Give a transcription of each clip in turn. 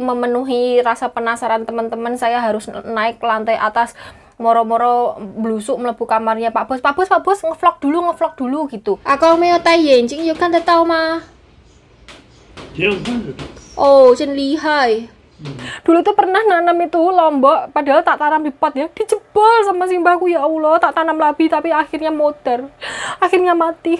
memenuhi rasa penasaran teman-teman, saya harus naik ke lantai atas, moro-moro blusuk mlebu kamarnya Pak Bos. Pak Bos, ngevlog dulu gitu. Ako mau tayin, cing yo kan tahu mah. 挺好看的。 Oh, Chen lihai. Dulu tuh pernah nanam itu lombok, padahal tak tanam di pot ya, dijebol sama simbahku, ya Allah. Tak tanam lagi tapi akhirnya modar, akhirnya mati.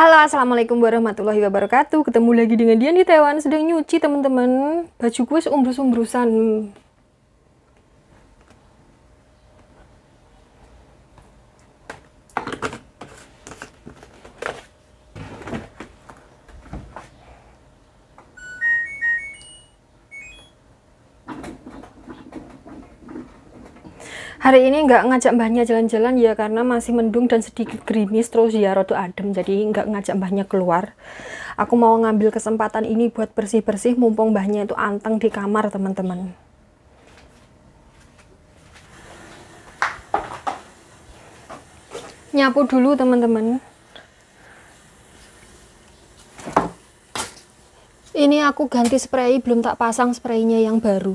Halo, assalamualaikum warahmatullahi wabarakatuh. Ketemu lagi dengan Dian di Taiwan. Sedang nyuci teman-teman. Baju gue umbrus-umbrusan. Hari ini nggak ngajak mbahnya jalan-jalan ya, karena masih mendung dan sedikit gerimis, terus ya rada adem, jadi nggak ngajak mbahnya keluar. Aku mau ngambil kesempatan ini buat bersih-bersih, mumpung mbahnya itu anteng di kamar teman-teman. Nyapu dulu teman-teman. Ini aku ganti spray, belum tak pasang spraynya yang baru.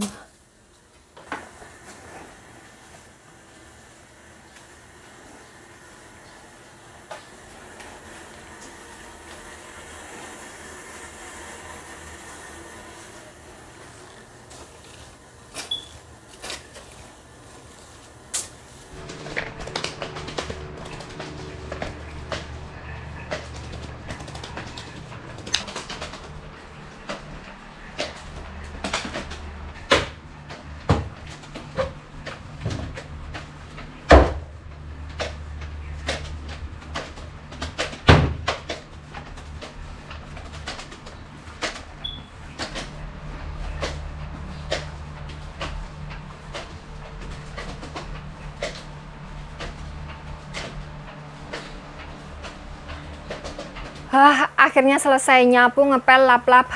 Akhirnya selesai nyapu, ngepel, lap-lap.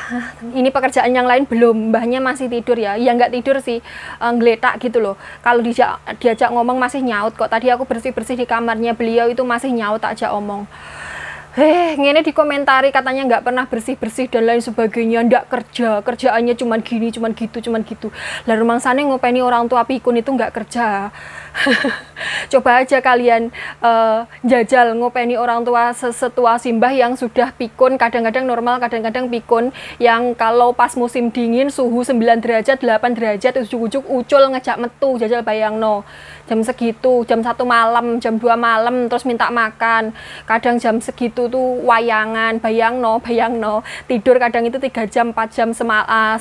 Ini pekerjaan yang lain belum, mbahnya masih tidur ya. Ya nggak tidur sih, ngeletak gitu loh. Kalau diajak ngomong masih nyaut kok. Tadi aku bersih-bersih di kamarnya beliau itu masih nyaut, tak ajak omong. Ngene dikomentari katanya nggak pernah bersih-bersih dan lain sebagainya, nggak kerja, kerjaannya cuman gini, cuman gitu. Lah rumangsane ngopeni orang tua pikun itu nggak kerja. Coba aja kalian jajal ngopeni orang tua setua simbah yang sudah pikun, kadang-kadang normal, kadang-kadang pikun, yang kalau pas musim dingin suhu 9 derajat, 8 derajat, ujuk-ujuk ucul ngejak metu, jajal bayangno. Jam segitu, jam 1 malam, jam 2 malam, terus minta makan. Kadang jam segitu tuh wayangan, bayangno, tidur kadang itu 3 jam, 4 jam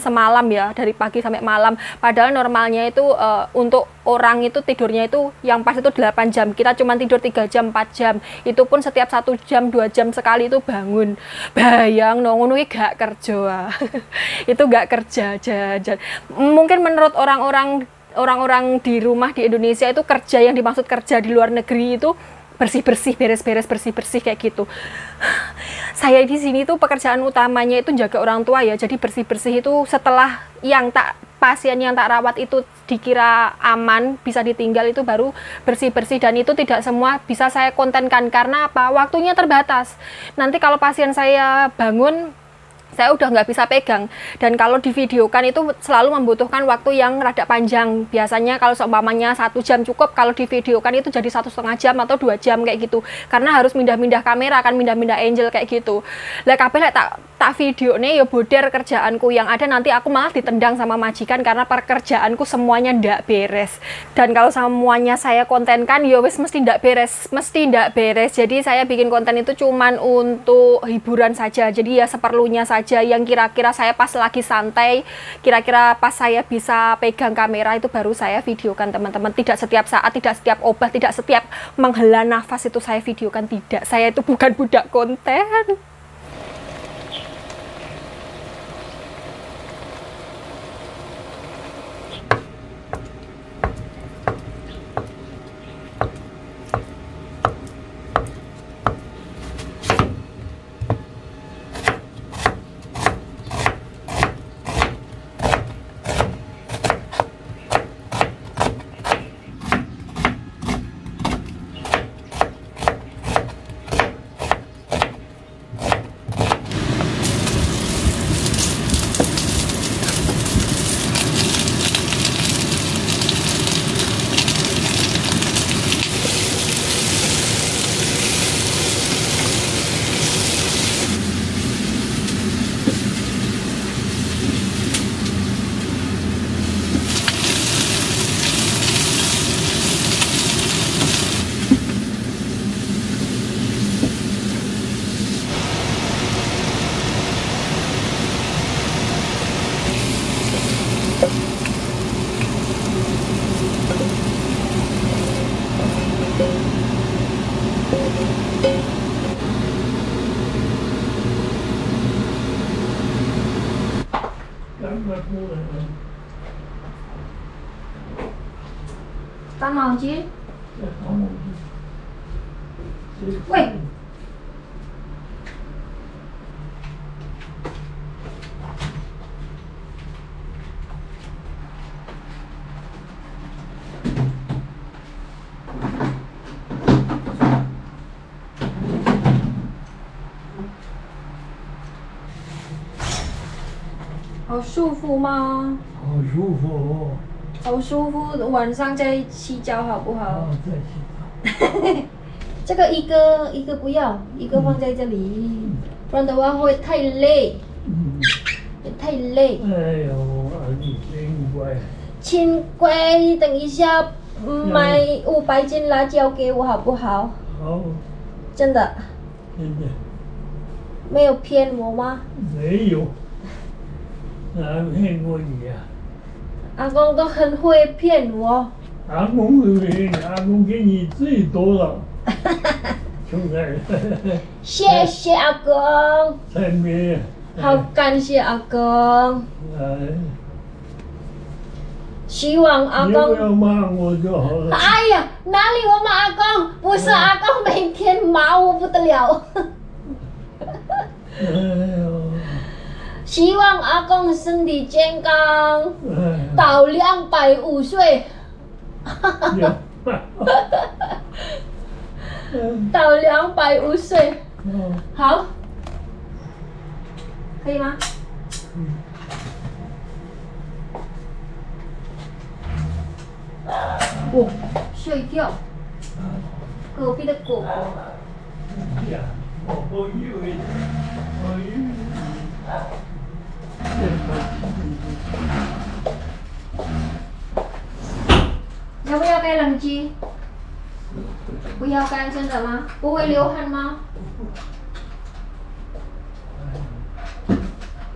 semalam ya, dari pagi sampai malam. Padahal normalnya itu untuk orang itu tidurnya itu yang pas itu 8 jam, kita cuma tidur 3 jam, 4 jam. Itu pun setiap 1 jam, 2 jam sekali itu bangun. Bayangno, ngono iki gak kerja. Itu gak kerja, jajan. Mungkin menurut orang-orang di rumah di Indonesia itu kerja, yang dimaksud kerja di luar negeri itu bersih-bersih, beres-beres, bersih-bersih kayak gitu. Saya di sini tuh pekerjaan utamanya itu jaga orang tua ya. Jadi bersih-bersih itu setelah pasien yang tak rawat itu dikira aman, bisa ditinggal, itu baru bersih-bersih, dan itu tidak semua bisa saya kontenkan karena apa? Waktunya terbatas. Nanti kalau pasien saya bangun saya udah nggak bisa pegang. Dan kalau divideokan itu selalu membutuhkan waktu yang rada panjang. Biasanya kalau seumpamanya 1 jam cukup, kalau divideokan itu jadi 1,5 jam atau 2 jam kayak gitu. Karena harus mindah-mindah kamera, kan mindah-mindah angel kayak gitu. Lah kabeh lek tak video nih ya boder kerjaanku yang ada, nanti aku malah ditendang sama majikan karena pekerjaanku semuanya ndak beres. Dan kalau semuanya saya kontenkan ya wis mesti ndak beres. Jadi saya bikin konten itu cuman untuk hiburan saja. Jadi ya seperlunya saja, yang kira-kira saya pas lagi santai, kira-kira pas saya bisa pegang kamera itu baru saya videokan teman-teman. Tidak setiap saat, tidak setiap obat, tidak setiap menghela nafas itu saya videokan, tidak. Saya itu bukan budak konten. Tan mau chứ? Ui! 好舒服吗？好舒服哦。好舒服，晚上再洗脚好不好？再洗这个一个不要，一个放在这里，不然的话会太累，太累。哎呦，你真乖。亲乖，等一下买500斤辣椒给我好不好？好。真的。真的。没有骗我吗？没有。哪骗过你呀？阿公都很会骗我。阿公会骗你，阿公给你最多了。兄弟。谢谢阿公。才没。好感谢阿公。希望阿公。你不要骂我就好了。哎呀，哪里我骂阿公？不是阿公每天骂我不得了。哎呦。希望阿公身体健康，到250岁。到250岁。好，可以吗？哦，吓一跳！隔壁的狗狗。呀，我以为。要不要盖冷气？不要盖，真的吗？不会流汗吗？他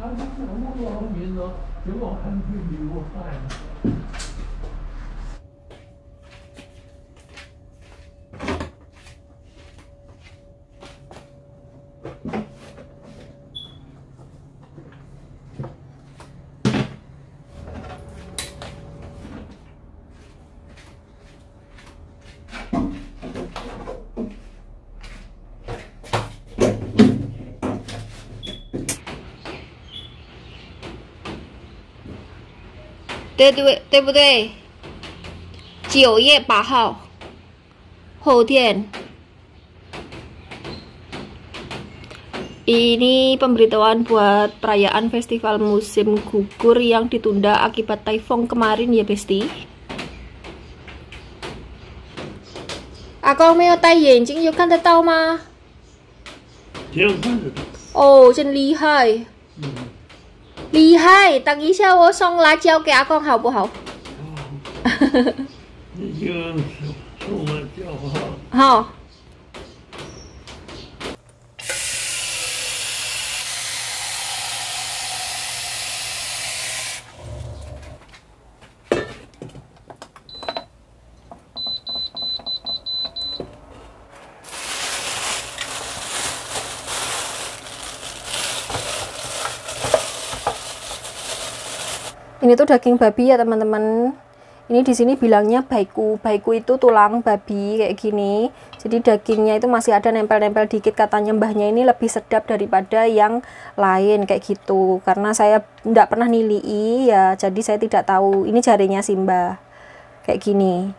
那么老年了，怎么还会流汗？对不对？9月8号，后天 Ini pemberitahuan buat perayaan festival musim gugur yang ditunda akibat typhoon kemarin ya Besti. Aku mau tai yanjing, you 看得到吗？这样看得到。哦，真厉害，厉害！等一下我送辣椒给阿公好不好？你就送了就好。好。Ini tuh daging babi ya teman-teman. Ini di sini bilangnya baiku. Baiku itu tulang babi kayak gini. Jadi dagingnya itu masih ada nempel-nempel dikit. Katanya mbahnya ini lebih sedap daripada yang lain kayak gitu. Karena saya nggak pernah nilai ya, jadi saya tidak tahu. Ini jarinya si mbah kayak gini.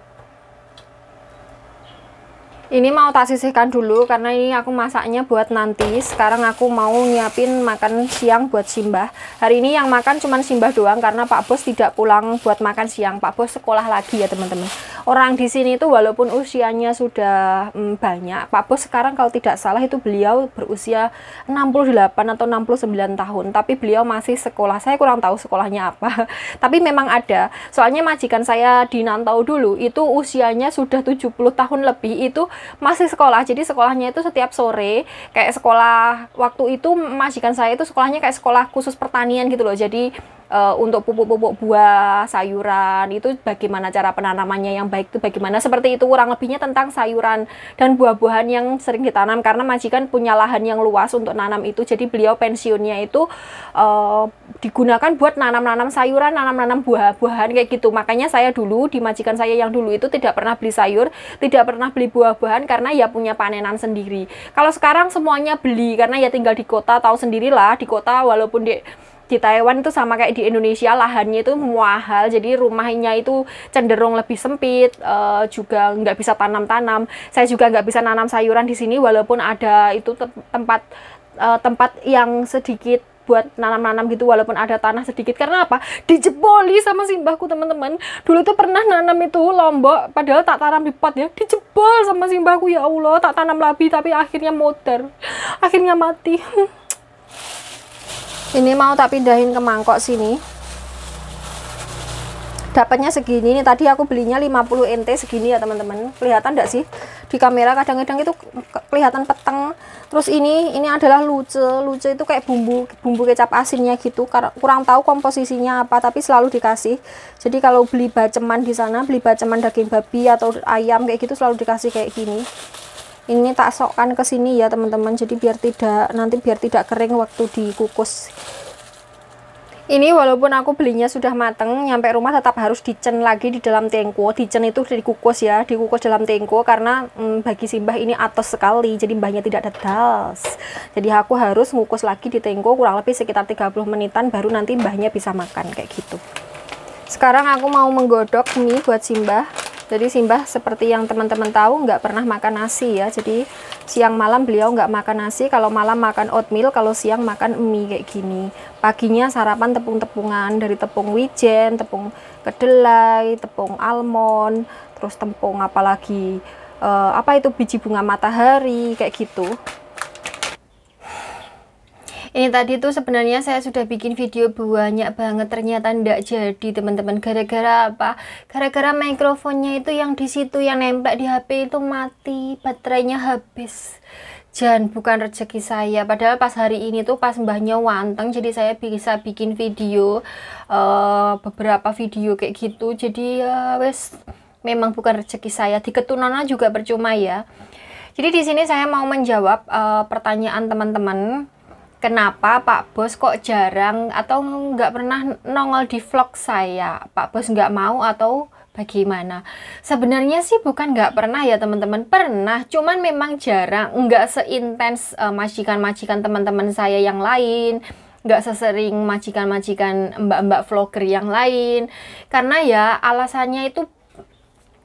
Ini mau tak sisihkan dulu karena ini aku masaknya buat nanti. Sekarang aku mau nyiapin makan siang buat Simbah. Hari ini yang makan cuman Simbah doang karena Pak Bos tidak pulang buat makan siang. Pak Bos sekolah lagi ya teman-teman. Orang di sini itu walaupun usianya sudah banyak, Pak Bos sekarang kalau tidak salah itu beliau berusia 68 atau 69 tahun. Tapi beliau masih sekolah. Saya kurang tahu sekolahnya apa. Tapi memang ada. Soalnya majikan saya di Nantau dulu itu usianya sudah 70 tahun lebih, itu masih sekolah. Jadi sekolahnya itu setiap sore kayak sekolah, waktu itu majikan saya itu sekolahnya kayak sekolah khusus pertanian gitu loh. Jadi untuk pupuk-pupuk buah, sayuran itu bagaimana cara penanamannya yang baik itu bagaimana, seperti itu kurang lebihnya tentang sayuran dan buah-buahan yang sering ditanam karena majikan punya lahan yang luas untuk nanam itu. Jadi beliau pensiunnya itu digunakan buat nanam-nanam sayuran, nanam-nanam buah-buahan kayak gitu. Makanya saya dulu di majikan saya yang dulu itu tidak pernah beli sayur, tidak pernah beli buah-buahan karena ya punya panenan sendiri. Kalau sekarang semuanya beli karena ya tinggal di kota, tahu sendirilah di kota walaupun di Taiwan itu sama kayak di Indonesia, lahannya itu mahal, jadi rumahnya itu cenderung lebih sempit, juga nggak bisa tanam-tanam. Saya juga nggak bisa nanam sayuran di sini walaupun ada itu tempat yang sedikit buat nanam-nanam gitu, walaupun ada tanah sedikit. Karena apa? Dijeboli sama simbahku teman-teman. Dulu tuh pernah nanam itu lombok, padahal tak tanam di pot ya, dijebol sama simbahku. Ya Allah, tak tanam lagi tapi akhirnya modar, akhirnya mati. Ini mau tak pindahin ke mangkok sini. Dapatnya segini nih, tadi aku belinya 50 NT segini ya teman-teman. Kelihatan enggak sih di kamera? Kadang-kadang itu kelihatan peteng. Terus ini adalah luce. Luce itu kayak bumbu kecap asinnya gitu. Kurang tahu komposisinya apa, tapi selalu dikasih. Jadi kalau beli baceman di sana, beli baceman daging babi atau ayam kayak gitu selalu dikasih kayak gini. Ini tak sokkan ke sini ya teman-teman, jadi biar tidak kering waktu dikukus. Ini walaupun aku belinya sudah mateng, nyampe rumah tetap harus dicen lagi di dalam tengko. Dicen itu dikukus ya, dikukus dalam tengko karena bagi simbah ini atos sekali, jadi mbahnya tidak dedas. Jadi aku harus ngukus lagi di tengko kurang lebih sekitar 30 menitan baru nanti mbahnya bisa makan kayak gitu. Sekarang aku mau menggodok mie buat simbah. Jadi simbah seperti yang teman-teman tahu nggak pernah makan nasi ya. Jadi siang malam beliau nggak makan nasi. Kalau malam makan oatmeal, kalau siang makan mie kayak gini. Paginya sarapan tepung-tepungan dari tepung wijen, tepung kedelai, tepung almond, terus tepung apalagi apa itu biji bunga matahari kayak gitu. Ini tadi tuh sebenarnya saya sudah bikin video banyak banget, ternyata ndak jadi teman-teman. Gara-gara apa? Gara-gara mikrofonnya itu yang di situ yang nempel di HP itu mati, baterainya habis. Dan bukan rezeki saya. Padahal pas hari ini tuh pas mbahnya wanteng, jadi saya bisa bikin video beberapa video kayak gitu. Jadi ya wes, memang bukan rezeki saya. Di keturunan juga percuma ya. Jadi di sini saya mau menjawab pertanyaan teman-teman. Kenapa Pak Bos kok jarang atau nggak pernah nongol di vlog saya? Pak Bos nggak mau atau bagaimana? Sebenarnya sih bukan nggak pernah ya teman-teman, pernah, cuman memang jarang, nggak seintens majikan-majikan teman-teman saya yang lain, nggak sesering majikan-majikan mbak-mbak vlogger yang lain. Karena ya alasannya itu,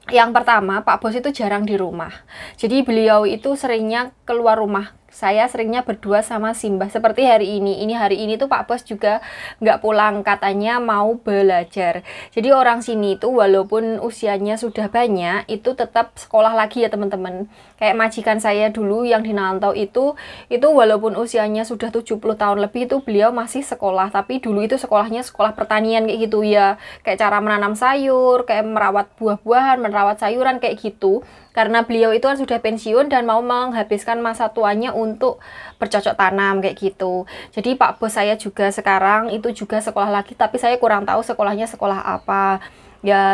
yang pertama, Pak Bos itu jarang di rumah. Jadi beliau itu seringnya keluar rumah saya seringnya berdua sama Simbah. Seperti hari ini hari ini tuh Pak Bos juga nggak pulang, katanya mau belajar. Jadi orang sini itu walaupun usianya sudah banyak, itu tetap sekolah lagi ya teman-teman. Kayak majikan saya dulu yang di Nantau itu walaupun usianya sudah 70 tahun lebih, itu beliau masih sekolah. Tapi dulu itu sekolahnya sekolah pertanian kayak gitu ya. Kayak cara menanam sayur, kayak merawat buah-buahan, merawat sayuran kayak gitu. Karena beliau itu kan sudah pensiun dan mau menghabiskan masa tuanya untuk bercocok tanam kayak gitu. Jadi Pak Bos saya juga sekarang itu juga sekolah lagi, tapi saya kurang tahu sekolahnya sekolah apa. Ya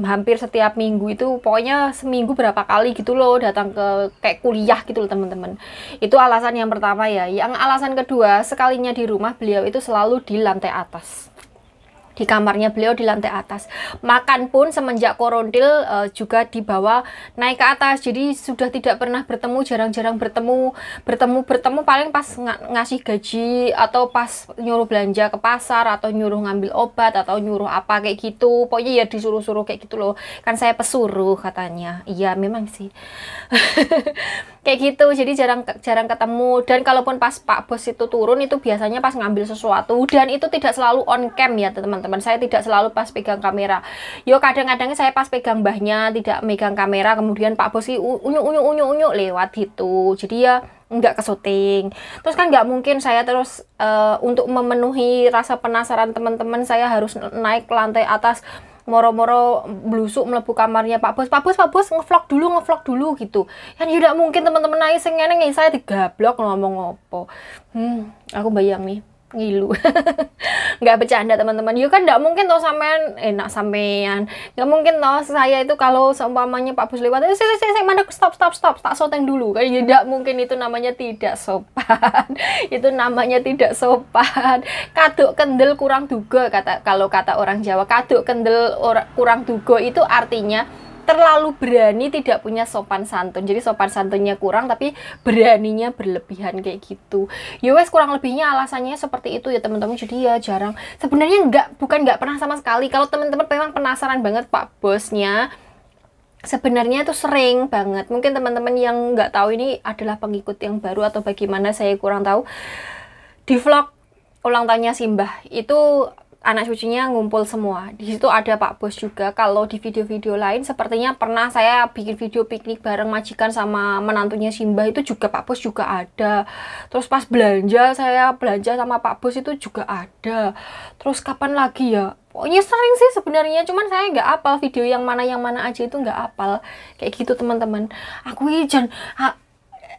hampir setiap minggu itu pokoknya seminggu berapa kali gitu loh datang ke kayak kuliah gitu loh teman-teman. Itu alasan yang pertama ya. Yang alasan kedua, sekalinya di rumah beliau itu selalu di lantai atas. Di kamarnya beliau di lantai atas. Makan pun semenjak korontil juga dibawa naik ke atas. Jadi sudah tidak pernah bertemu, jarang-jarang bertemu paling pas ngasih gaji atau pas nyuruh belanja ke pasar atau nyuruh ngambil obat atau nyuruh apa kayak gitu. Pokoknya ya disuruh-suruh kayak gitu loh. Kan saya pesuruh katanya. Iya, memang sih. Kayak gitu. Jadi jarang ketemu, dan kalaupun pas Pak Bos itu turun itu biasanya pas ngambil sesuatu, dan itu tidak selalu on cam ya teman-teman. Saya tidak selalu pas pegang kamera. Yo kadang-kadangnya saya pas pegang mbahnya tidak megang kamera, kemudian Pak Bos unyuk lewat gitu. Jadi ya nggak ke syuting. Terus kan nggak mungkin saya terus untuk memenuhi rasa penasaran teman-teman, saya harus naik ke lantai atas moro-moro blusuk melebu kamarnya Pak Bos ngevlog dulu gitu. Kan tidak mungkin teman-teman naik sengene saya digablok ngomong opo. Aku bayang nih ngilu. Nggak bercanda teman-teman. Yuk kan nggak mungkin toh sampean nggak mungkin toh saya itu kalau seumpamanya Pak Bos lewat saya mana stop tak syuting dulu kan. Ya tidak mungkin, itu namanya tidak sopan. Itu namanya tidak sopan. Kaduk kendel kurang duga, kalau kata orang Jawa. Kaduk kendel kurang duga itu artinya terlalu berani, tidak punya sopan santun. Jadi sopan santunnya kurang tapi beraninya berlebihan kayak gitu. Ya wes kurang lebihnya alasannya seperti itu ya teman-teman. Jadi ya jarang. Sebenarnya bukan nggak pernah sama sekali. Kalau teman-teman memang penasaran banget Pak Bosnya, sebenarnya itu sering banget. Mungkin teman-teman yang nggak tahu ini adalah pengikut yang baru atau bagaimana, saya kurang tahu. Di vlog ulang tahunnya Simbah itu anak cucunya ngumpul semua. Di situ ada Pak Bos juga. Kalau di video-video lain sepertinya pernah saya bikin video piknik bareng majikan sama menantunya Simbah, itu juga Pak Bos juga ada. Terus pas saya belanja sama Pak Bos itu juga ada. Terus kapan lagi ya? Pokoknya sering sih sebenarnya, cuman saya nggak apal video yang mana aja itu nggak apal. Kayak gitu teman-teman. Aku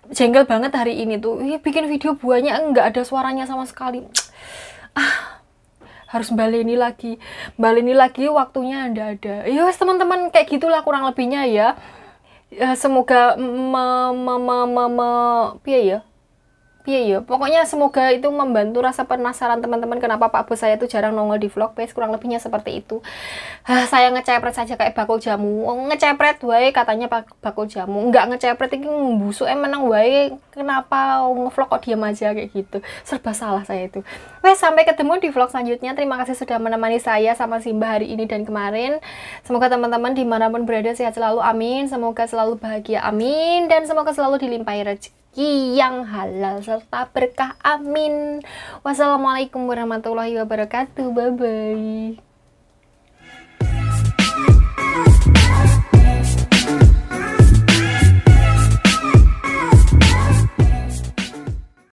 jengkel banget hari ini tuh. Bikin video buahnya nggak ada suaranya sama sekali. Harus baleni lagi waktunya ada. Ya teman-teman, kayak gitulah kurang lebihnya ya. Semoga pokoknya semoga itu membantu rasa penasaran teman-teman kenapa Pak Bos saya itu jarang nongol di vlog. Kurang lebihnya seperti itu. Saya ngecepret saja kayak bakul jamu. Ngecepret wae katanya bakul jamu, nggak ngecepret ini busuk menang wae. Kenapa ngevlog kok diam aja kayak gitu. Serba salah saya itu. Sampai ketemu di vlog selanjutnya. Terima kasih sudah menemani saya sama Simbah hari ini dan kemarin. Semoga teman-teman dimanapun berada sehat selalu, amin. Semoga selalu bahagia, amin. Dan semoga selalu dilimpahi rezeki yang halal serta berkah, amin. Wassalamualaikum warahmatullahi wabarakatuh. Bye bye.